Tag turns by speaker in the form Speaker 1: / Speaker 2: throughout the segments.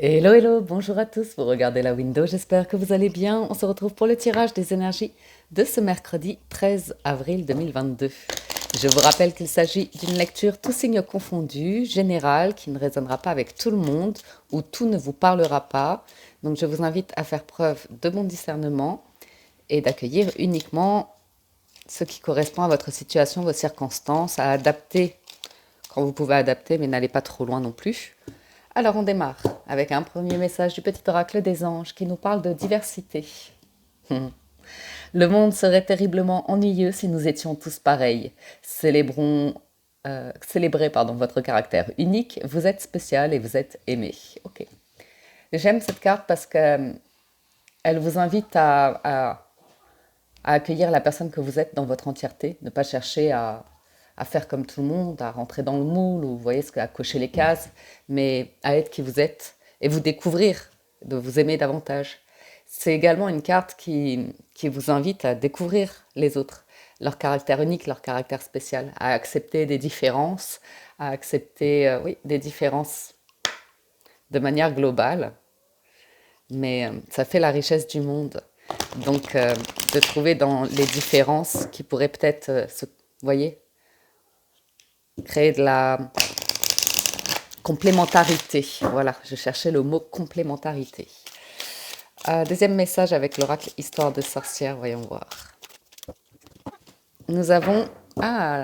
Speaker 1: Hello, hello, bonjour à tous, vous regardez la window, j'espère que vous allez bien. On se retrouve pour le tirage des énergies de ce mercredi 13 avril 2022. Je vous rappelle qu'il s'agit d'une lecture tous signes confondus, générale, qui ne résonnera pas avec tout le monde, ou tout ne vous parlera pas. Donc je vous invite à faire preuve de bon discernement et d'accueillir uniquement ce qui correspond à votre situation, vos circonstances, à adapter quand vous pouvez adapter, mais n'allez pas trop loin non plus. Alors on démarre avec un premier message du petit oracle des anges qui nous parle de diversité. Le monde serait terriblement ennuyeux si nous étions tous pareils. Célébrez votre caractère unique, vous êtes spécial et vous êtes aimé. Ok. J'aime cette carte parce que elle vous invite à accueillir la personne que vous êtes dans votre entièreté, ne pas chercher à faire comme tout le monde, à rentrer dans le moule, ou vous voyez, à cocher les cases, mais à être qui vous êtes et vous découvrir, de vous aimer davantage. C'est également une carte qui vous invite à découvrir les autres, leur caractère unique, leur caractère spécial, à accepter des différences, à accepter oui, des différences de manière globale, mais ça fait la richesse du monde. Donc, de trouver dans les différences qui pourraient peut-être vous voyez, créer de la complémentarité. Voilà, je cherchais le mot complémentarité. Deuxième message avec l'oracle Histoire de sorcière, voyons voir. Nous avons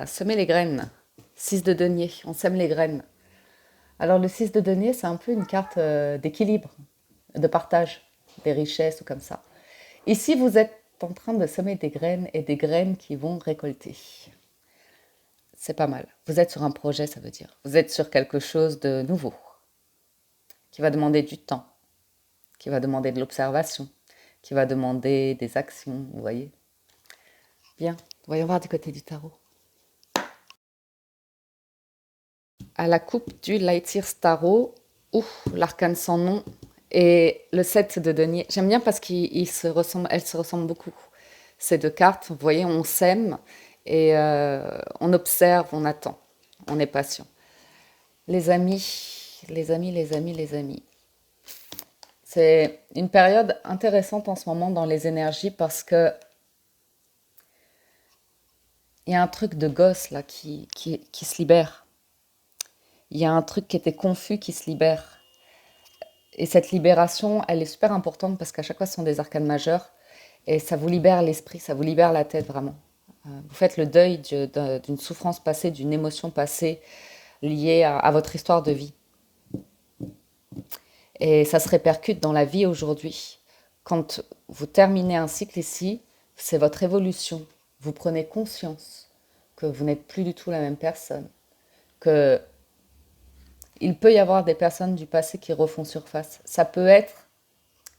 Speaker 1: semer les graines. 6 de denier, on sème les graines. Alors le 6 de denier, c'est un peu une carte d'équilibre, de partage des richesses ou comme ça. Ici, vous êtes en train de semer des graines et des graines qui vont récolter. C'est pas mal. Vous êtes sur un projet, ça veut dire. Vous êtes sur quelque chose de nouveau, qui va demander du temps, qui va demander de l'observation, qui va demander des actions, vous voyez. Bien, voyons voir du côté du tarot. À la coupe du Lightyear Tarot, l'arcane sans nom et le 7 de denier. J'aime bien parce qu'elles se ressemblent beaucoup. Ces deux cartes, vous voyez, on s'aime et on observe, on attend, on est patient. Les amis, les amis, les amis, les amis. C'est une période intéressante en ce moment dans les énergies parce que il y a un truc de gosse là qui se libère. Il y a un truc qui était confus qui se libère. Et cette libération, elle est super importante parce qu'à chaque fois, ce sont des arcanes majeures et ça vous libère l'esprit, ça vous libère la tête vraiment. Vous faites le deuil d'une souffrance passée, d'une émotion passée liée à votre histoire de vie. Et ça se répercute dans la vie aujourd'hui. Quand vous terminez un cycle ici, c'est votre évolution. Vous prenez conscience que vous n'êtes plus du tout la même personne, que il peut y avoir des personnes du passé qui refont surface. Ça peut être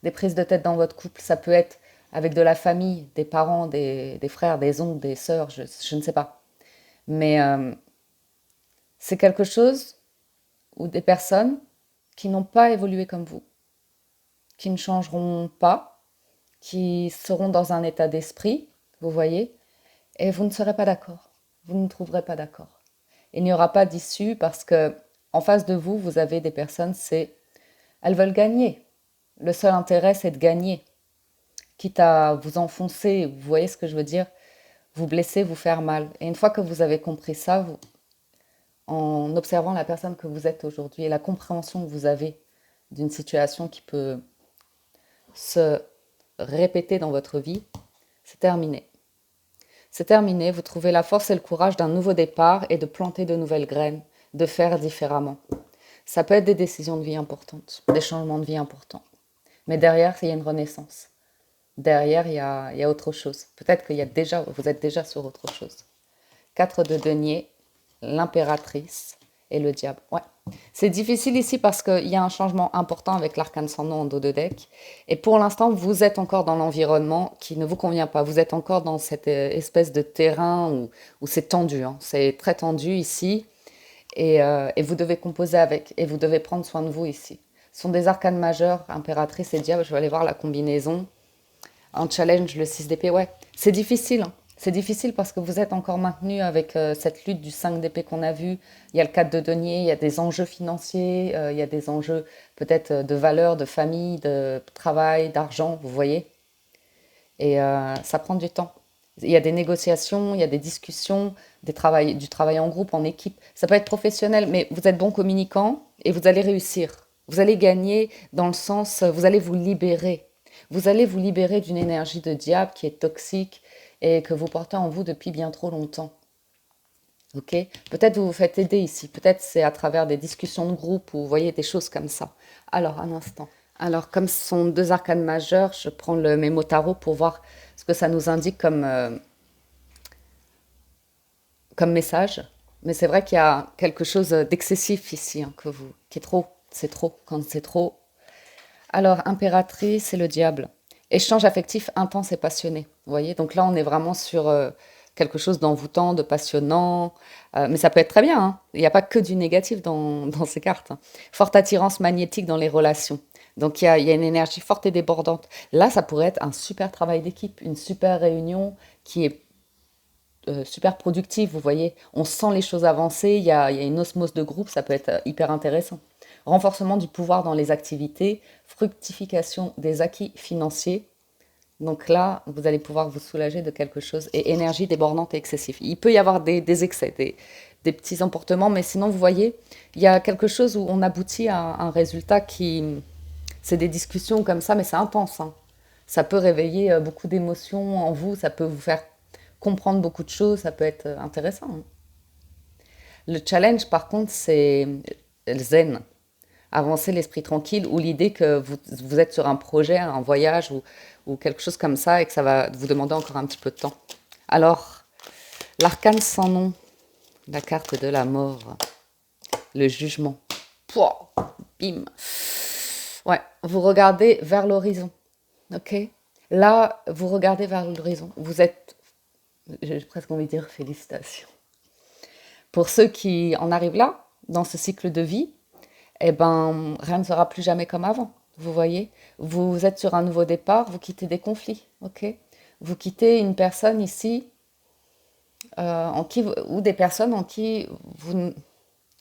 Speaker 1: des prises de tête dans votre couple, ça peut être avec de la famille, des parents, des frères, des oncles, des sœurs, je ne sais pas. Mais c'est quelque chose où des personnes qui n'ont pas évolué comme vous, qui ne changeront pas, qui seront dans un état d'esprit, vous voyez, et vous ne serez pas d'accord. Vous ne trouverez pas d'accord. Il n'y aura pas d'issue parce que en face de vous, vous avez des personnes, elles veulent gagner. Le seul intérêt, c'est de gagner. Quitte à vous enfoncer, vous voyez ce que je veux dire, vous blesser, vous faire mal. Et une fois que vous avez compris ça, en observant la personne que vous êtes aujourd'hui et la compréhension que vous avez d'une situation qui peut se répéter dans votre vie, c'est terminé. C'est terminé, vous trouvez la force et le courage d'un nouveau départ et de planter de nouvelles graines, de faire différemment. Ça peut être des décisions de vie importantes, des changements de vie importants. Mais derrière, il y a une renaissance. Derrière, il y a autre chose. Peut-être vous êtes déjà sur autre chose. 4 de denier, l'impératrice et le diable. Ouais. C'est difficile ici parce qu'il y a un changement important avec l'arcane sans nom en dos de deck. Et pour l'instant, vous êtes encore dans l'environnement qui ne vous convient pas. Vous êtes encore dans cette espèce de terrain où c'est tendu. Hein. C'est très tendu ici. Et vous devez composer avec. Et vous devez prendre soin de vous ici. Ce sont des arcanes majeures, impératrice et diable. Je vais aller voir la combinaison. En challenge, le 6 d'épée, ouais. C'est difficile. Hein. C'est difficile parce que vous êtes encore maintenu avec cette lutte du 5 d'épée qu'on a vu. Il y a le 4 de denier, il y a des enjeux financiers, il y a des enjeux peut-être de valeur, de famille, de travail, d'argent, vous voyez. Et ça prend du temps. Il y a des négociations, il y a des discussions, du travail en groupe, en équipe. Ça peut être professionnel, mais vous êtes bon communicant et vous allez réussir. Vous allez gagner dans le sens, vous allez vous libérer. Vous allez vous libérer d'une énergie de diable qui est toxique et que vous portez en vous depuis bien trop longtemps. Ok? Peut-être vous vous faites aider ici. Peut-être c'est à travers des discussions de groupe ou vous voyez des choses comme ça. Alors, un instant. Alors, comme ce sont deux arcanes majeures, je prends le mémo tarot pour voir ce que ça nous indique comme message. Mais c'est vrai qu'il y a quelque chose d'excessif ici, hein, qui est trop. C'est trop. Quand c'est trop. Alors, impératrice, c'est le diable. Échange affectif intense et passionné. Vous voyez? Donc là, on est vraiment sur quelque chose d'envoûtant, de passionnant. Mais ça peut être très bien, hein. Il n'y a pas que du négatif dans ces cartes, hein. Forte attirance magnétique dans les relations. Donc il y a une énergie forte et débordante. Là, ça pourrait être un super travail d'équipe, une super réunion qui est super productive, vous voyez. On sent les choses avancer, il y a une osmose de groupe, ça peut être hyper intéressant. Renforcement du pouvoir dans les activités, fructification des acquis financiers. Donc là, vous allez pouvoir vous soulager de quelque chose. Et énergie débordante et excessive. Il peut y avoir des excès, des petits emportements, mais sinon, vous voyez, il y a quelque chose où on aboutit à un résultat qui... C'est des discussions comme ça, mais c'est intense, hein. Ça peut réveiller beaucoup d'émotions en vous, ça peut vous faire comprendre beaucoup de choses, ça peut être intéressant, hein. Le challenge, par contre, c'est le zen. Avancer l'esprit tranquille ou l'idée que vous êtes sur un projet, un voyage ou quelque chose comme ça et que ça va vous demander encore un petit peu de temps. Alors, l'arcane sans nom, la carte de la mort, le jugement. Pouah, bim. Ouais, vous regardez vers l'horizon, ok? Là, vous regardez vers l'horizon. Vous êtes, j'ai presque envie de dire félicitations. Pour ceux qui en arrivent là, dans ce cycle de vie, eh ben, rien ne sera plus jamais comme avant. Vous voyez, vous êtes sur un nouveau départ, vous quittez des conflits, ok? Vous quittez une personne ici, ou des personnes en qui vous,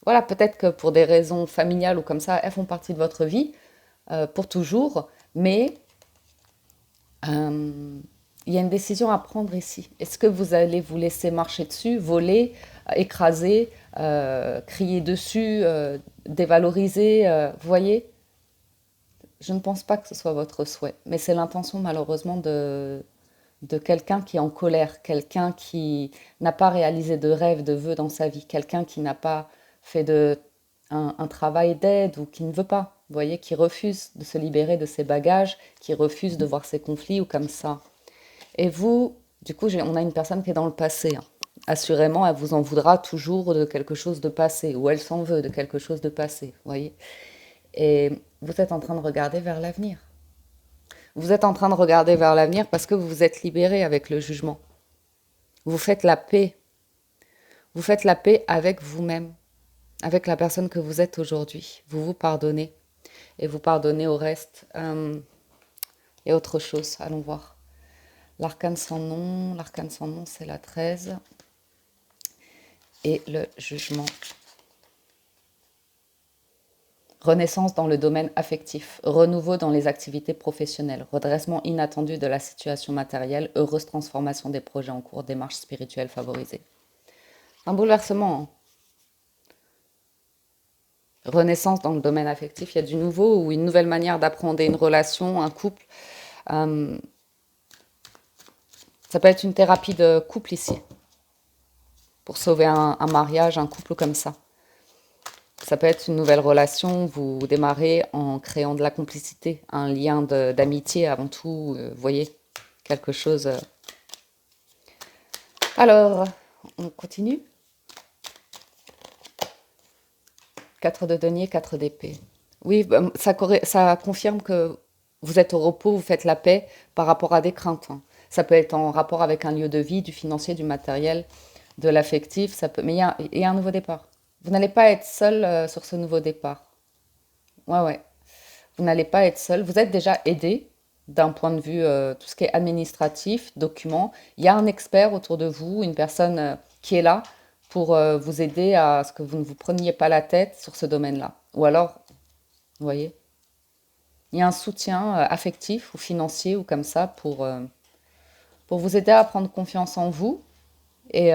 Speaker 1: voilà, peut-être que pour des raisons familiales ou comme ça, elles font partie de votre vie pour toujours, mais euh, il y a une décision à prendre ici. Est-ce que vous allez vous laisser marcher dessus, voler, écraser, crier dessus, dévaloriser, vous voyez? Je ne pense pas que ce soit votre souhait, mais c'est l'intention malheureusement de quelqu'un qui est en colère, quelqu'un qui n'a pas réalisé de rêve, de vœux dans sa vie, quelqu'un qui n'a pas fait un travail d'aide ou qui ne veut pas, vous voyez, qui refuse de se libérer de ses bagages, qui refuse de voir ses conflits ou comme ça. Et vous, du coup, on a une personne qui est dans le passé, hein. Assurément, elle vous en voudra toujours de quelque chose de passé, ou elle s'en veut de quelque chose de passé, vous voyez. Et vous êtes en train de regarder vers l'avenir. Vous êtes en train de regarder vers l'avenir parce que vous vous êtes libéré avec le jugement. Vous faites la paix. Vous faites la paix avec vous-même, avec la personne que vous êtes aujourd'hui. Vous vous pardonnez et vous pardonnez au reste. Et autre chose, allons voir. L'arcane sans nom, c'est la 13. Et le jugement. Renaissance dans le domaine affectif, renouveau dans les activités professionnelles, redressement inattendu de la situation matérielle, heureuse transformation des projets en cours, démarche spirituelle favorisée. Un bouleversement, hein. Renaissance dans le domaine affectif, il y a du nouveau ou une nouvelle manière d'apprendre une relation, un couple. Euh, Ça peut être une thérapie de couple ici, pour sauver un mariage, un couple comme ça. Ça peut être une nouvelle relation, vous démarrez en créant de la complicité, un lien d'amitié avant tout, vous voyez, quelque chose. Alors, on continue. 4 de denier, 4 d'épée. Oui, ça confirme que vous êtes au repos, vous faites la paix par rapport à des craintes, hein. Ça peut être en rapport avec un lieu de vie, du financier, du matériel, de l'affectif, mais il y a un nouveau départ. Vous n'allez pas être seul sur ce nouveau départ. Ouais, ouais. Vous n'allez pas être seul. Vous êtes déjà aidé. d'un point de vue tout ce qui est administratif, documents. Il y a un expert autour de vous, une personne qui est là pour vous aider à ce que vous ne vous preniez pas la tête sur ce domaine-là. Ou alors, vous voyez, il y a un soutien affectif ou financier ou comme ça pour vous aider à prendre confiance en vous et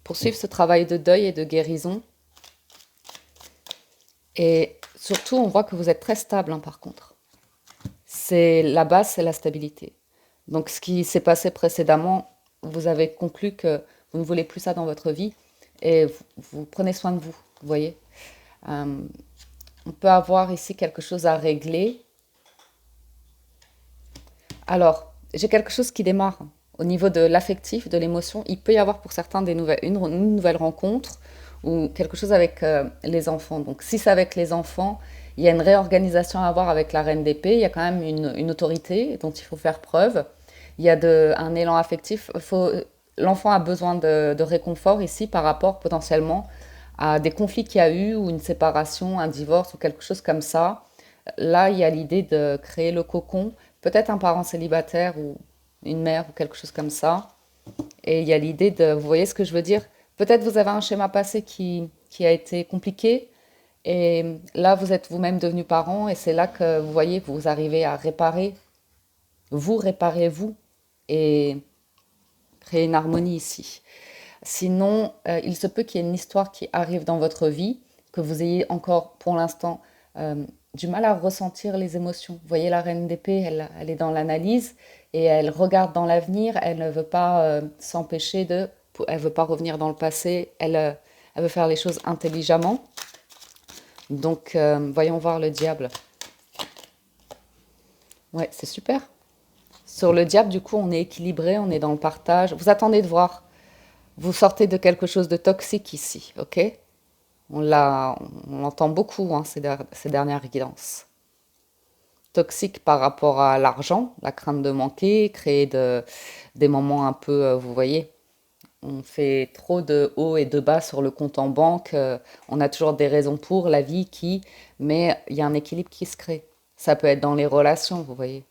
Speaker 1: poursuivre ce travail de deuil et de guérison. Et surtout, on voit que vous êtes très stable, hein, par contre. C'est la base, c'est la stabilité. Donc, ce qui s'est passé précédemment, vous avez conclu que vous ne voulez plus ça dans votre vie et vous prenez soin de vous, vous voyez. Euh, on peut avoir ici quelque chose à régler. Alors, j'ai quelque chose qui démarre au niveau de l'affectif, de l'émotion. Il peut y avoir pour certains une nouvelle rencontre ou quelque chose avec les enfants. Donc, si c'est avec les enfants, il y a une réorganisation à avoir avec la reine d'épée. Il y a quand même une autorité dont il faut faire preuve. Il y a un élan affectif. L'enfant a besoin de réconfort ici par rapport potentiellement à des conflits qu'il y a eu ou une séparation, un divorce ou quelque chose comme ça. Là, il y a l'idée de créer le cocon, peut-être un parent célibataire ou une mère ou quelque chose comme ça. Et il y a l'idée de, vous voyez ce que je veux dire? Peut-être vous avez un schéma passé qui a été compliqué et là, vous êtes vous-même devenu parent et c'est là que vous voyez, vous arrivez à réparer vous et créer une harmonie ici. Sinon, il se peut qu'il y ait une histoire qui arrive dans votre vie, que vous ayez encore pour l'instant du mal à ressentir les émotions. Vous voyez, la reine d'épée, elle est dans l'analyse et elle regarde dans l'avenir, elle ne veut pas s'empêcher elle veut pas revenir dans le passé, elle veut faire les choses intelligemment. Donc, voyons voir le diable. Ouais, c'est super. Sur le diable, du coup, on est équilibré, on est dans le partage. Vous attendez de voir. Vous sortez de quelque chose de toxique ici, ok? On l'entend beaucoup, hein, ces dernières guidances. Toxique par rapport à l'argent, la crainte de manquer, des moments un peu, vous voyez, on fait trop de hauts et de bas sur le compte en banque, on a toujours des raisons pour la vie mais il y a un équilibre qui se crée. Ça peut être dans les relations, vous voyez.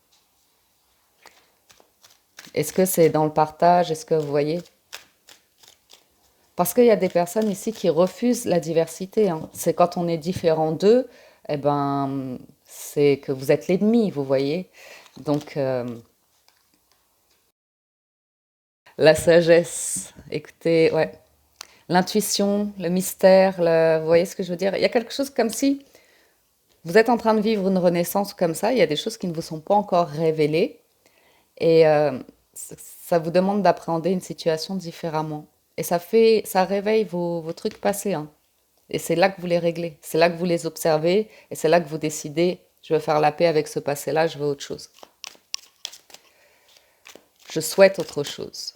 Speaker 1: Est-ce que c'est dans le partage? Est-ce que vous voyez? Parce qu'il y a des personnes ici qui refusent la diversité, hein. C'est quand on est différent d'eux, eh ben, c'est que vous êtes l'ennemi, vous voyez. Donc, la sagesse, écoutez, ouais. L'intuition, le mystère, vous voyez ce que je veux dire? Il y a quelque chose comme si vous êtes en train de vivre une renaissance comme ça, il y a des choses qui ne vous sont pas encore révélées et ça vous demande d'appréhender une situation différemment. Et ça réveille vos trucs passés, hein. Et c'est là que vous les réglez, c'est là que vous les observez, et c'est là que vous décidez, je veux faire la paix avec ce passé-là, je veux autre chose. Je souhaite autre chose.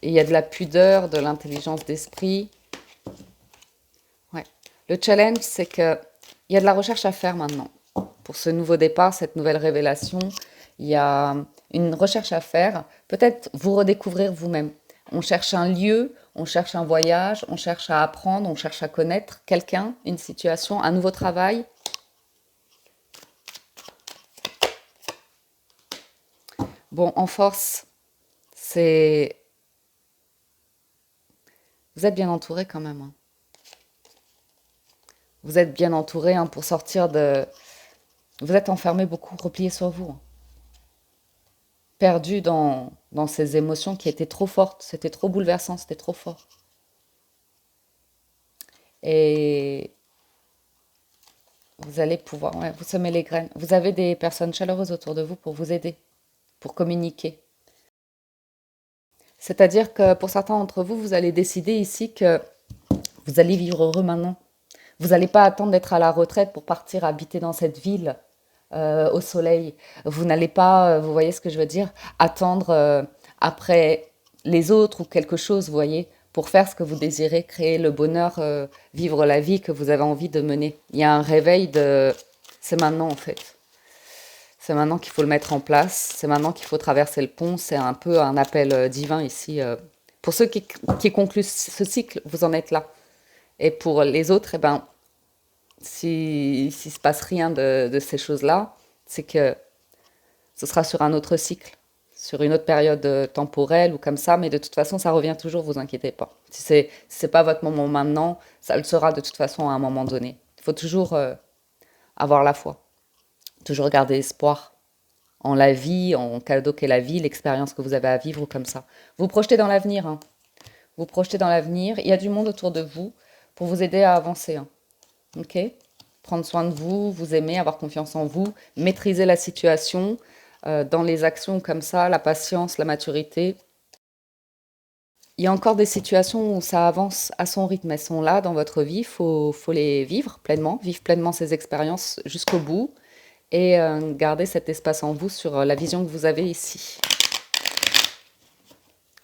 Speaker 1: Et il y a de la pudeur, de l'intelligence d'esprit. Ouais. Le challenge, c'est que il y a de la recherche à faire maintenant. Pour ce nouveau départ, cette nouvelle révélation, il y a une recherche à faire. Peut-être vous redécouvrir vous-même. On cherche un lieu, on cherche un voyage, on cherche à apprendre, on cherche à connaître quelqu'un, une situation, un nouveau travail. Bon, en force, c'est... Vous êtes bien entouré quand même, hein. Vous êtes bien entouré, hein, pour sortir de... Vous êtes enfermé beaucoup, replié sur vous, hein. Perdu dans ces émotions qui étaient trop fortes. C'était trop bouleversant, c'était trop fort. Et vous allez pouvoir, ouais, vous semer les graines. Vous avez des personnes chaleureuses autour de vous pour vous aider, pour communiquer. C'est-à-dire que pour certains d'entre vous, vous allez décider ici que vous allez vivre heureux maintenant. Vous n'allez pas attendre d'être à la retraite pour partir habiter dans cette ville au soleil. Vous n'allez pas, vous voyez ce que je veux dire, attendre après les autres ou quelque chose, vous voyez, pour faire ce que vous désirez, créer le bonheur, vivre la vie que vous avez envie de mener. Il y a un réveil de... C'est maintenant en fait. C'est maintenant qu'il faut le mettre en place. C'est maintenant qu'il faut traverser le pont. C'est un peu un appel divin ici. Pour ceux qui concluent ce cycle, vous en êtes là. Et pour les autres, eh ben, s'il ne se passe rien de ces choses-là, c'est que Ce sera sur un autre cycle, sur une autre période temporelle ou comme ça, mais de toute façon, ça revient toujours, vous inquiétez pas. Si c'est pas votre moment maintenant, ça le sera de toute façon à un moment donné. Il faut toujours avoir la foi, toujours garder espoir en la vie, en cadeau qu'est la vie, l'expérience que vous avez à vivre ou comme ça. Vous projetez dans l'avenir, hein. Vous projetez dans l'avenir. Il y a du monde autour de vous pour vous aider à avancer, hein. Ok? Prendre soin de vous, vous aimer, avoir confiance en vous, maîtriser la situation dans les actions comme ça, la patience, la maturité. Il y a encore des situations où ça avance à son rythme. Elles sont là dans votre vie. Faut les vivre pleinement ces expériences jusqu'au bout et garder cet espace en vous sur la vision que vous avez ici.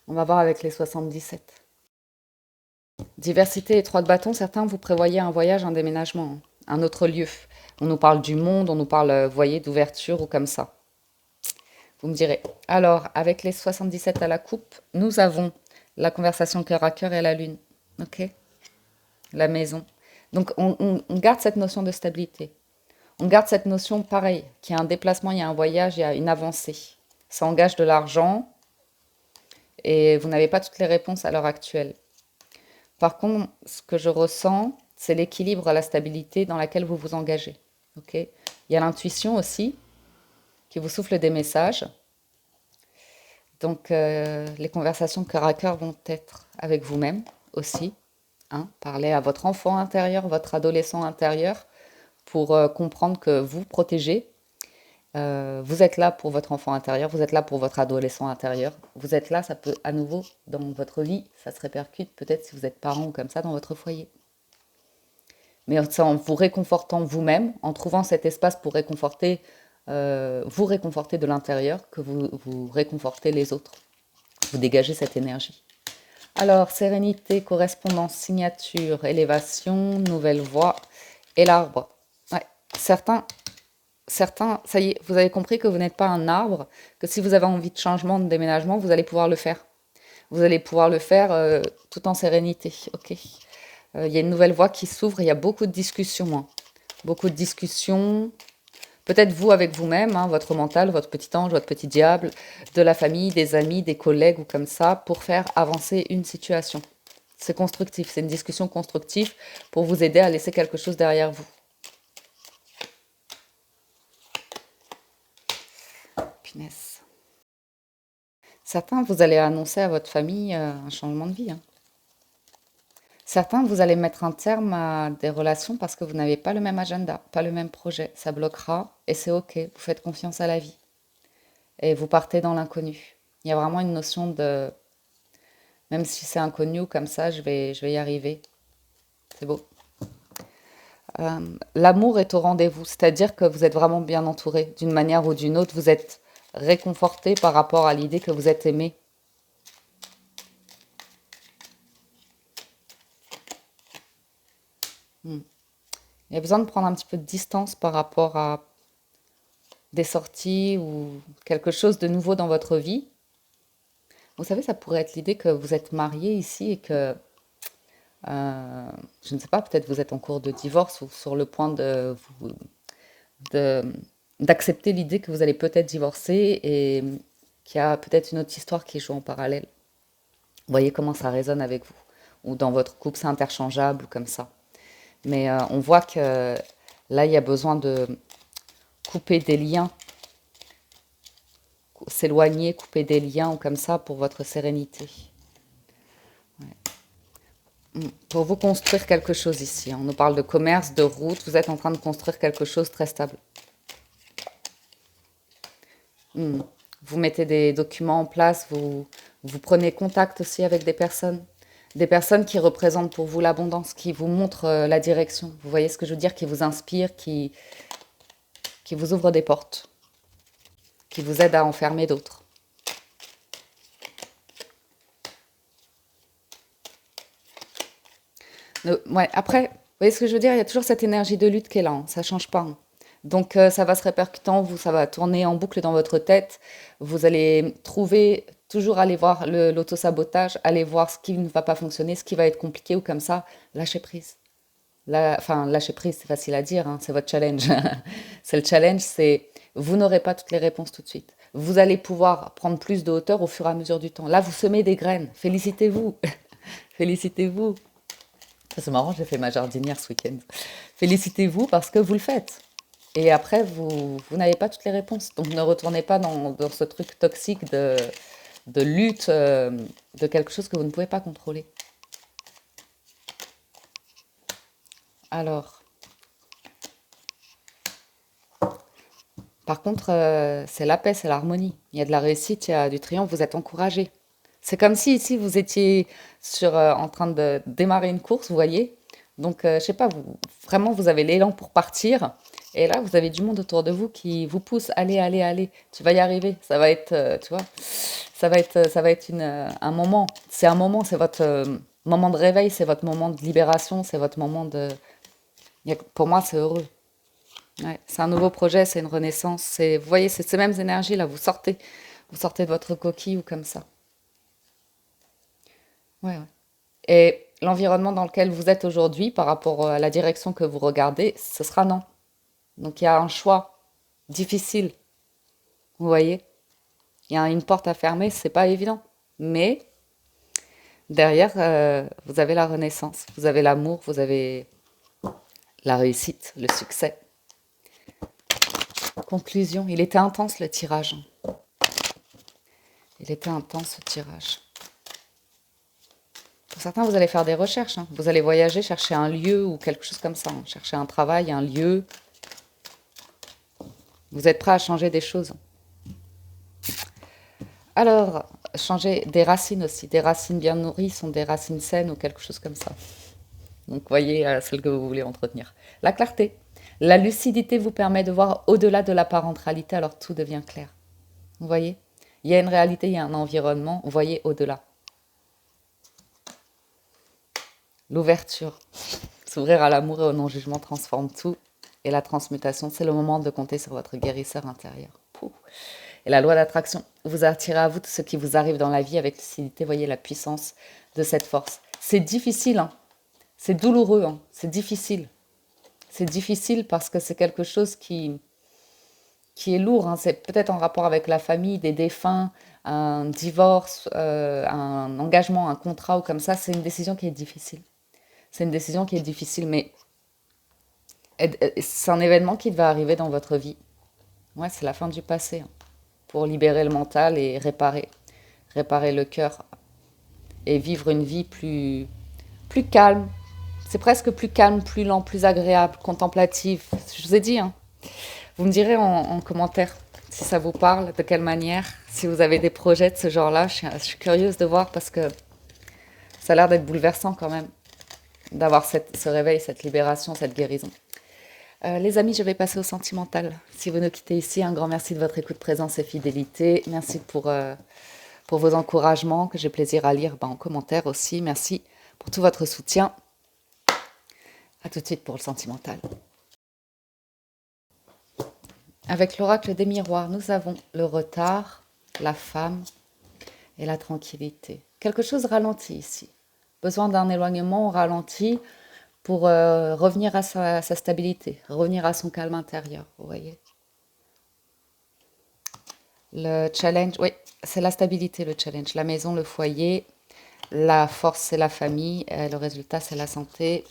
Speaker 1: On va voir avec les 77. Diversité et 3 de bâton, certains vous prévoyez un voyage, un déménagement, hein, un autre lieu. On nous parle du monde, on nous parle, vous voyez, d'ouverture ou comme ça. Vous me direz. Alors, avec les 77 à la coupe, nous avons la conversation cœur à cœur et la lune. Ok? La maison. Donc, on garde cette notion de stabilité. On garde cette notion, pareil, qu'il y a un déplacement, il y a un voyage, il y a une avancée. Ça engage de l'argent et vous n'avez pas toutes les réponses à l'heure actuelle. Par contre, ce que je ressens, c'est l'équilibre, la stabilité dans laquelle vous vous engagez. Ok? Il y a l'intuition aussi qui vous souffle des messages. Donc, les conversations cœur à cœur vont être avec vous-même aussi, hein. Parlez à votre enfant intérieur, votre adolescent intérieur, pour comprendre que vous protégez. Vous êtes là pour votre enfant intérieur, vous êtes là pour votre adolescent intérieur. Vous êtes là, ça peut à nouveau, dans votre vie, ça se répercute peut-être si vous êtes parent ou comme ça dans votre foyer. Mais c'est en vous réconfortant vous-même, en trouvant cet espace pour vous réconforter de l'intérieur, que vous réconfortez les autres. Vous dégagez cette énergie. Alors, sérénité, correspondance, signature, élévation, nouvelle voie et l'arbre. Ouais. Certains, ça y est, vous avez compris que vous n'êtes pas un arbre, que si vous avez envie de changement, de déménagement, vous allez pouvoir le faire. Vous allez pouvoir le faire tout en sérénité. Ok. Il y a une nouvelle voie qui s'ouvre, il y a beaucoup de discussions, hein. Beaucoup de discussions. Peut-être vous avec vous-même, hein, votre mental, votre petit ange, votre petit diable, de la famille, des amis, des collègues ou comme ça, pour faire avancer une situation. C'est constructif, c'est une discussion constructive pour vous aider à laisser quelque chose derrière vous. Punaise. Certains, vous allez annoncer à votre famille un changement de vie, hein. Certains, vous allez mettre un terme à des relations parce que vous n'avez pas le même agenda, pas le même projet. Ça bloquera et c'est OK. Vous faites confiance à la vie et vous partez dans l'inconnu. Il y a vraiment une notion de, même si c'est inconnu comme ça, je vais y arriver. C'est beau. L'amour est au rendez-vous, c'est-à-dire que vous êtes vraiment bien entouré. D'une manière ou d'une autre, vous êtes réconforté par rapport à l'idée que vous êtes aimé. Hmm. Il y a besoin de prendre un petit peu de distance par rapport à des sorties ou quelque chose de nouveau dans votre vie. Vous savez, ça pourrait être l'idée que vous êtes marié ici et que, je ne sais pas, peut-être vous êtes en cours de divorce ou sur le point de- d'accepter l'idée que vous allez peut-être divorcer et qu'il y a peut-être une autre histoire qui joue en parallèle. Vous voyez comment ça résonne avec vous. Ou dans votre couple, c'est interchangeable ou comme ça. Mais on voit que là, il y a besoin de couper des liens, s'éloigner, couper des liens ou comme ça pour votre sérénité. Pour vous construire quelque chose ici, hein. On nous parle de commerce, de route, vous êtes en train de construire quelque chose de très stable. Vous mettez des documents en place, vous prenez contact aussi avec des personnes qui représentent pour vous l'abondance, qui vous montrent la direction. Vous voyez ce que je veux dire, qui vous inspirent, qui vous ouvrent des portes, qui vous aident à en fermer d'autres. Ouais, après, vous voyez ce que je veux dire, il y a toujours cette énergie de lutte qui est là, hein, ça change pas, hein. Donc ça va se répercuter en vous, ça va tourner en boucle dans votre tête. Vous allez trouver, toujours aller voir l'autosabotage, aller voir ce qui ne va pas fonctionner, ce qui va être compliqué ou comme ça, lâcher prise. Enfin, lâcher prise, c'est facile à dire, hein, c'est votre challenge. C'est le challenge, c'est Vous n'aurez pas toutes les réponses tout de suite. Vous allez pouvoir prendre plus de hauteur au fur et à mesure du temps. Là, vous semez des graines. Félicitez-vous. Félicitez-vous. Ça, c'est marrant, j'ai fait ma jardinière ce week-end. Félicitez-vous parce que vous le faites. Et après, vous n'avez pas toutes les réponses. Donc ne retournez pas dans ce truc toxique de lutte de quelque chose que vous ne pouvez pas contrôler. Alors, par contre, c'est la paix, c'est l'harmonie. Il y a de la réussite, il y a du triomphe, vous êtes encouragé. C'est comme si ici vous étiez en train de démarrer une course, vous voyez. Donc, je sais pas, vraiment, vous avez l'élan pour partir. Et là, vous avez du monde autour de vous qui vous pousse. Allez, allez, allez. Tu vas y arriver. Ça va être, tu vois, ça va être un moment. C'est un moment, c'est votre moment de réveil, c'est votre moment de libération, c'est votre moment de. Pour moi, c'est heureux. Ouais, c'est un nouveau projet, c'est une renaissance. Vous voyez, c'est ces mêmes énergies là. Vous sortez de votre coquille ou comme ça. Ouais, ouais. Et l'environnement dans lequel vous êtes aujourd'hui, par rapport à la direction que vous regardez, ce sera non. Donc il y a un choix difficile. Vous voyez, il y a une porte à fermer, c'est pas évident. Mais derrière, vous avez la renaissance, vous avez l'amour, vous avez la réussite, le succès. Conclusion, il était intense le tirage. Il était intense ce tirage. Pour certains, vous allez faire des recherches. Hein. Vous allez voyager, chercher un lieu ou quelque chose comme ça. Hein. Chercher un travail, un lieu. Vous êtes prêt à changer des choses. Alors, changer des racines aussi. Des racines bien nourries sont des racines saines ou quelque chose comme ça. Donc, voyez celle que vous voulez entretenir. La clarté. La lucidité vous permet de voir au-delà de la parentalité, alors tout devient clair. Vous voyez, il y a une réalité, il y a un environnement, vous voyez au-delà. L'ouverture. S'ouvrir à l'amour et au non-jugement transforme tout. Et la transmutation, c'est le moment de compter sur votre guérisseur intérieur. Pouh. Et la loi d'attraction, vous attirez à vous tout ce qui vous arrive dans la vie avec lucidité. Voyez la puissance de cette force. C'est difficile, hein. C'est douloureux, hein. C'est difficile. C'est difficile parce que c'est quelque chose qui est lourd. Hein. C'est peut-être en rapport avec la famille, des défunts, un divorce, un engagement, un contrat ou comme ça. C'est une décision qui est difficile. C'est une décision qui est difficile, mais c'est un événement qui va arriver dans votre vie. Ouais, c'est la fin du passé. Hein, pour libérer le mental et réparer le cœur et vivre une vie plus calme. C'est presque plus calme, plus lent, plus agréable, contemplative. Je vous ai dit, hein. Vous me direz en commentaire si ça vous parle, de quelle manière, si vous avez des projets de ce genre-là. Je suis curieuse de voir parce que ça a l'air d'être bouleversant quand même, d'avoir ce réveil, cette libération, cette guérison. Les amis, je vais passer au sentimental. Si vous nous quittez ici, un grand merci de votre écoute, présence et fidélité. Merci pour vos encouragements que j'ai plaisir à lire en commentaire aussi. Merci pour tout votre soutien. À tout de suite pour le sentimental. Avec l'oracle des miroirs, nous avons le retard, la femme et la tranquillité. Quelque chose ralentit ici. Besoin d'un éloignement ralenti pour revenir à sa stabilité, revenir à son calme intérieur, vous voyez. Le challenge, oui, c'est la stabilité, le challenge. La maison, le foyer, la force, c'est la famille, le résultat, c'est la santé.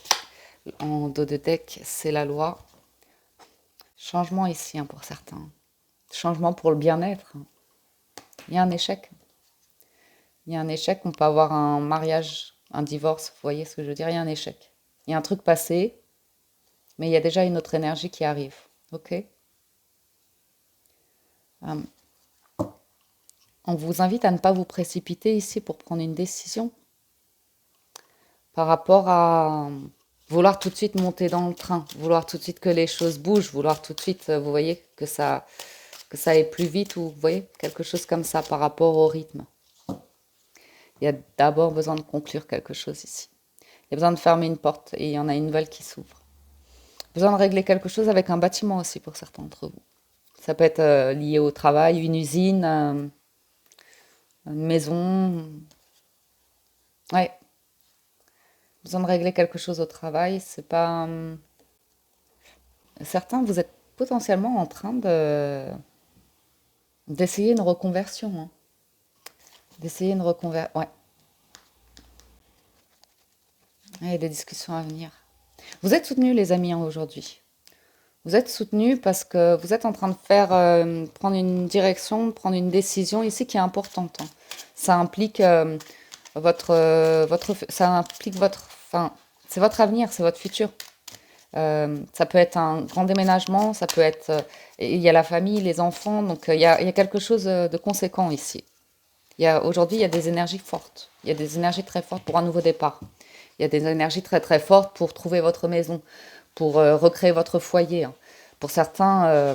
Speaker 1: En dos de deck, c'est la loi. Changement ici hein, pour certains. Changement pour le bien-être. Il y a un échec. Il y a un échec. On peut avoir un mariage, un divorce. Vous voyez ce que je veux dire? Il y a un échec. Il y a un truc passé, mais il y a déjà une autre énergie qui arrive. Ok? On vous invite à ne pas vous précipiter ici pour prendre une décision par rapport à vouloir tout de suite monter dans le train, vouloir tout de suite que les choses bougent, vouloir tout de suite, vous voyez, que ça aille plus vite ou vous voyez, quelque chose comme ça par rapport au rythme. Il y a d'abord besoin de conclure quelque chose ici. Il y a besoin de fermer une porte et il y en a une nouvelle qui s'ouvre. Besoin de régler quelque chose avec un bâtiment aussi pour certains d'entre vous. Ça peut être lié au travail, une usine, une maison. Ouais. Besoin de régler quelque chose au travail. C'est pas. Certains, vous êtes potentiellement en train d'essayer une reconversion, hein. D'essayer une reconversion. Ouais, il y a des discussions à venir. Vous êtes soutenus, les amis, hein, aujourd'hui. Vous êtes soutenus parce que vous êtes en train de prendre une direction, prendre une décision ici qui est importante, hein. Ça implique ça implique enfin, c'est votre avenir, c'est votre futur. Ça peut être un grand déménagement, ça peut être, il y a la famille, les enfants, donc il y a quelque chose de conséquent ici. Aujourd'hui, il y a des énergies fortes. Il y a des énergies très fortes pour un nouveau départ. Il y a des énergies très très fortes pour trouver votre maison, pour recréer votre foyer, hein. Pour certains,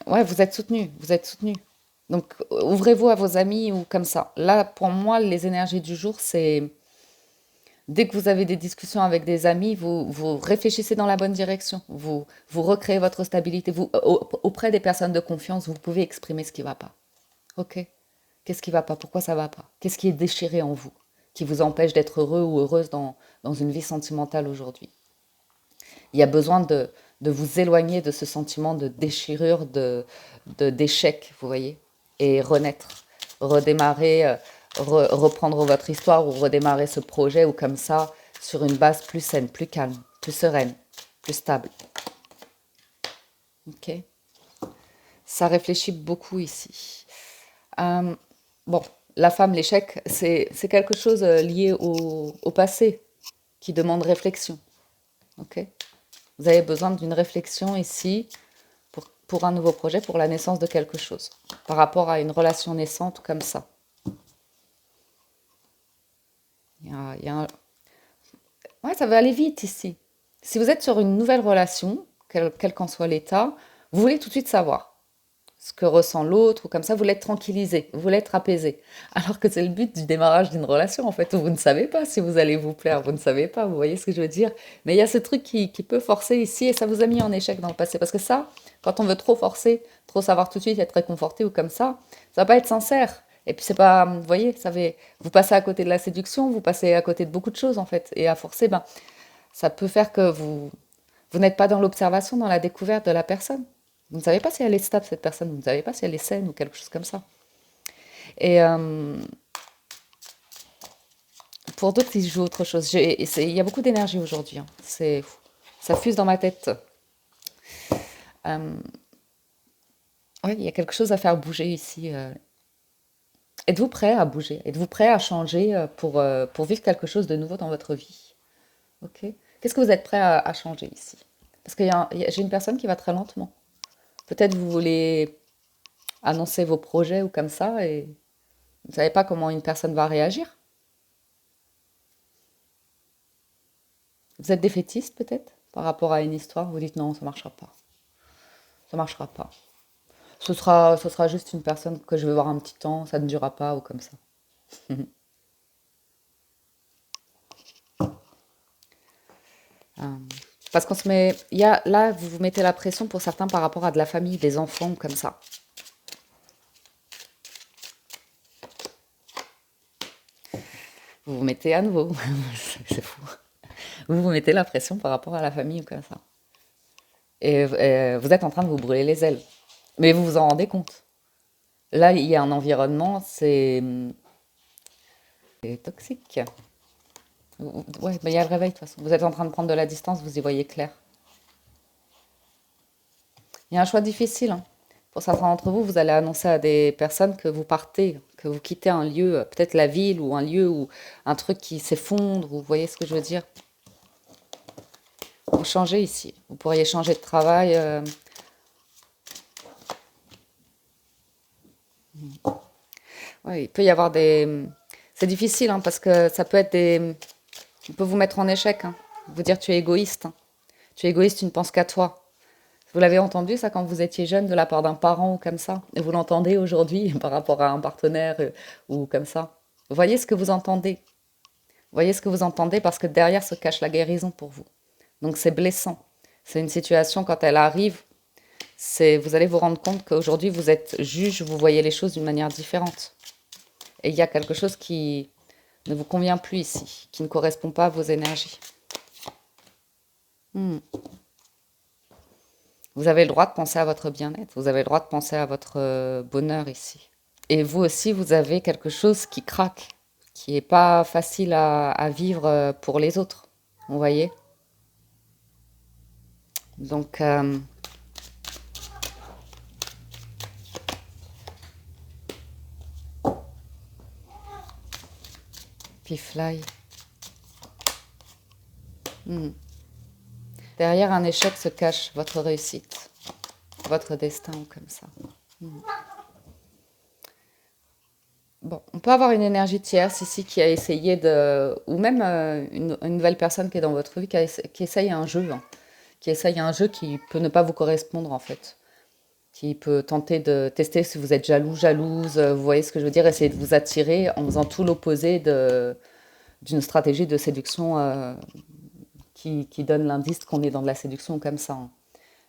Speaker 1: ouais, vous êtes soutenus, vous êtes soutenus. Donc, ouvrez-vous à vos amis ou comme ça. Là, pour moi, les énergies du jour, c'est dès que vous avez des discussions avec des amis, vous réfléchissez dans la bonne direction. Vous recréez votre stabilité. Auprès des personnes de confiance, vous pouvez exprimer ce qui ne va pas. Ok? Qu'est-ce qui ne va pas? Pourquoi ça ne va pas? Qu'est-ce qui est déchiré en vous? Qui vous empêche d'être heureux ou heureuse dans une vie sentimentale aujourd'hui? Il y a besoin de vous éloigner de ce sentiment de déchirure, d'échec, vous voyez, et renaître, redémarrer, reprendre votre histoire ou redémarrer ce projet ou comme ça, sur une base plus saine, plus calme, plus sereine, plus stable. Ok? Ça réfléchit beaucoup ici. Euh, bon, la femme, l'échec, c'est quelque chose lié au passé qui demande réflexion. Ok? Vous avez besoin d'une réflexion ici pour un nouveau projet, pour la naissance de quelque chose, par rapport à une relation naissante comme ça. Il y a un- Ouais, ça va aller vite ici. Si vous êtes sur une nouvelle relation, quel qu'en soit l'état, vous voulez tout de suite savoir ce que ressent l'autre, ou comme ça, vous voulez être tranquillisé, vous voulez être apaisé. Alors que c'est le but du démarrage d'une relation, en fait, où vous ne savez pas si vous allez vous plaire, vous ne savez pas, vous voyez ce que je veux dire. Mais il y a ce truc qui peut forcer ici, et ça vous a mis en échec dans le passé. Parce que ça, quand on veut trop forcer, trop savoir tout de suite, être réconforté ou comme ça va pas être sincère. Et puis c'est pas, vous voyez, vous passez à côté de la séduction, vous passez à côté de beaucoup de choses, en fait. Et à forcer, ben, ça peut faire que vous n'êtes pas dans l'observation, dans la découverte de la personne. Vous ne savez pas si elle est stable, cette personne. Vous ne savez pas si elle est saine ou quelque chose comme ça. Et pour d'autres, ils jouent autre chose. Il y a beaucoup d'énergie aujourd'hui, hein. Ça fuse dans ma tête. Euh, ouais, il y a quelque chose à faire bouger ici. Êtes-vous prêt à bouger? Êtes-vous prêt à changer pour vivre quelque chose de nouveau dans votre vie? Ok. Qu'est-ce que vous êtes prêt à changer ici? Parce que j'ai une personne qui va très lentement. Peut-être vous voulez annoncer vos projets ou comme ça et vous ne savez pas comment une personne va réagir. Vous êtes défaitiste peut-être par rapport à une histoire. Vous dites non, ça ne marchera pas. Ça ne marchera pas. Ce sera juste une personne que je vais voir un petit temps, ça ne durera pas ou comme ça. Euh, Parce qu'on se met, là, vous vous mettez la pression pour certains par rapport à de la famille, des enfants comme ça. Vous vous mettez à nouveau, c'est fou. Vous vous mettez la pression par rapport à la famille ou comme ça. Et vous êtes en train de vous brûler les ailes. Mais vous vous en rendez compte. Là, il y a un environnement, c'est toxique. Ouais, mais il y a le réveil de toute façon. Vous êtes en train de prendre de la distance, vous y voyez clair. Il y a un choix difficile, hein. Pour certains d'entre vous, vous allez annoncer à des personnes que vous partez, que vous quittez un lieu, peut-être la ville ou un lieu ou un truc qui s'effondre, vous voyez ce que je veux dire? Vous changez ici. Vous pourriez changer de travail. Ouais, il peut y avoir des. C'est difficile, hein, parce que ça peut être des. On peut vous mettre en échec, hein. Vous dire tu es égoïste, hein. Tu es égoïste, tu ne penses qu'à toi. Vous l'avez entendu ça quand vous étiez jeune de la part d'un parent ou comme ça? Et vous l'entendez aujourd'hui par rapport à un partenaire ou comme ça? Vous voyez ce que vous entendez? Vous voyez ce que vous entendez parce que derrière se cache la guérison pour vous. Donc c'est blessant. C'est une situation quand elle arrive, vous allez vous rendre compte qu'aujourd'hui vous êtes juge, vous voyez les choses d'une manière différente. Et il y a quelque chose qui ne vous convient plus ici, qui ne correspond pas à vos énergies. Hmm. Vous avez le droit de penser à votre bien-être, vous avez le droit de penser à votre bonheur ici. Et vous aussi, vous avez quelque chose qui craque, qui n'est pas facile à vivre pour les autres. Vous voyez? Donc, puis fly. Hmm. Derrière un échec se cache votre réussite, votre destin ou comme ça. Hmm. Bon, on peut avoir une énergie tierce ici qui a essayé de... Ou même une nouvelle personne qui est dans votre vie qui essaye un jeu, hein, qui essaye un jeu qui peut ne pas vous correspondre en fait. Qui peut tenter de tester si vous êtes jaloux, jalouse, vous voyez ce que je veux dire, essayer de vous attirer en faisant tout l'opposé d'une stratégie de séduction qui donne l'indice qu'on est dans de la séduction comme ça, hein.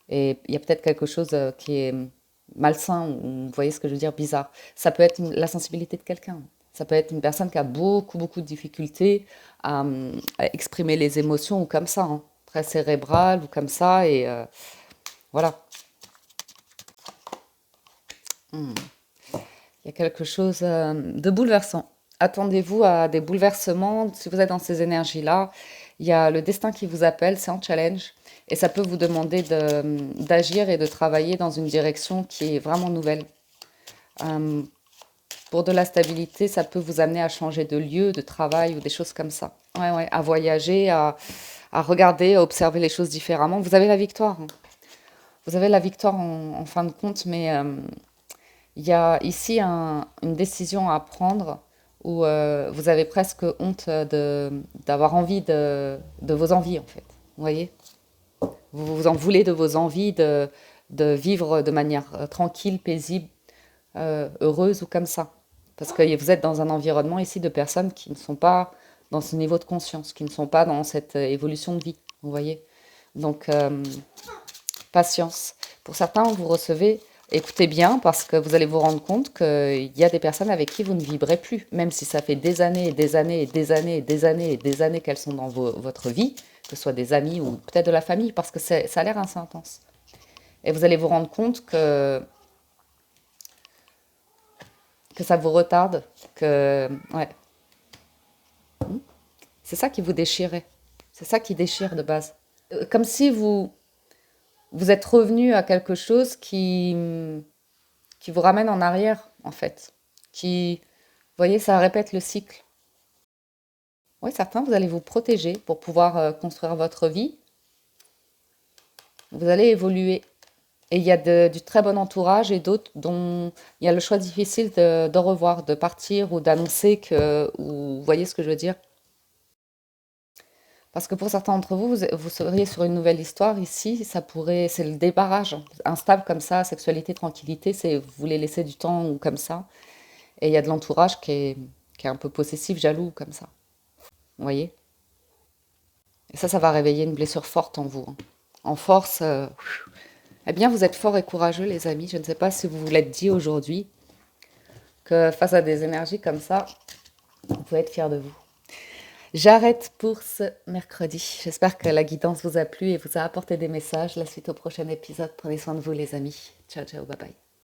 Speaker 1: Et il y a peut-être quelque chose qui est malsain, ou vous voyez ce que je veux dire, bizarre. Ça peut être la sensibilité de quelqu'un. Ça peut être une personne qui a beaucoup, beaucoup de difficultés à exprimer les émotions ou comme ça, hein, très cérébrale ou comme ça. Et voilà. Hmm. Il y a quelque chose de bouleversant. Attendez-vous à des bouleversements. Si vous êtes dans ces énergies-là, il y a le destin qui vous appelle, c'est un challenge. Et ça peut vous demander d'agir et de travailler dans une direction qui est vraiment nouvelle. Euh, pour de la stabilité, ça peut vous amener à changer de lieu, de travail ou des choses comme ça. Ouais, ouais, à voyager, à regarder, à observer les choses différemment. Vous avez la victoire, hein. Vous avez la victoire en fin de compte, mais il y a ici une décision à prendre où vous avez presque honte d'avoir envie de vos envies, en fait. Vous voyez? Vous vous en voulez de vos envies de vivre de manière tranquille, paisible, heureuse ou comme ça. Parce que vous êtes dans un environnement ici de personnes qui ne sont pas dans ce niveau de conscience, qui ne sont pas dans cette évolution de vie. Vous voyez? Donc, patience. Pour certains, vous recevez, écoutez bien, parce que vous allez vous rendre compte qu'il y a des personnes avec qui vous ne vibrez plus, même si ça fait des années et des années et des années et des années et des années qu'elles sont dans votre vie, que ce soit des amis ou peut-être de la famille, parce que ça a l'air assez intense. Et vous allez vous rendre compte que ça vous retarde, que... Ouais. C'est ça qui vous déchirait. C'est ça qui déchire de base. Comme si vous êtes revenu à quelque chose qui vous ramène en arrière, en fait. Vous voyez, ça répète le cycle. Oui, certains, vous allez vous protéger pour pouvoir construire votre vie. Vous allez évoluer. Et il y a du très bon entourage et d'autres dont il y a le choix difficile de revoir, de partir ou d'annoncer que... Ou, vous voyez ce que je veux dire? Parce que pour certains d'entre vous, vous seriez sur une nouvelle histoire ici, c'est le débarrage, instable comme ça, sexualité, tranquillité, c'est vous voulez laisser du temps ou comme ça. Et il y a de l'entourage qui est un peu possessif, jaloux comme ça. Vous voyez? Et ça va réveiller une blessure forte en vous, hein. En force, eh bien vous êtes forts et courageux les amis. Je ne sais pas si vous vous l'êtes dit aujourd'hui, que face à des énergies comme ça, vous pouvez être fiers de vous. J'arrête pour ce mercredi. J'espère que la guidance vous a plu et vous a apporté des messages. La suite au prochain épisode. Prenez soin de vous les amis. Ciao, ciao, bye bye.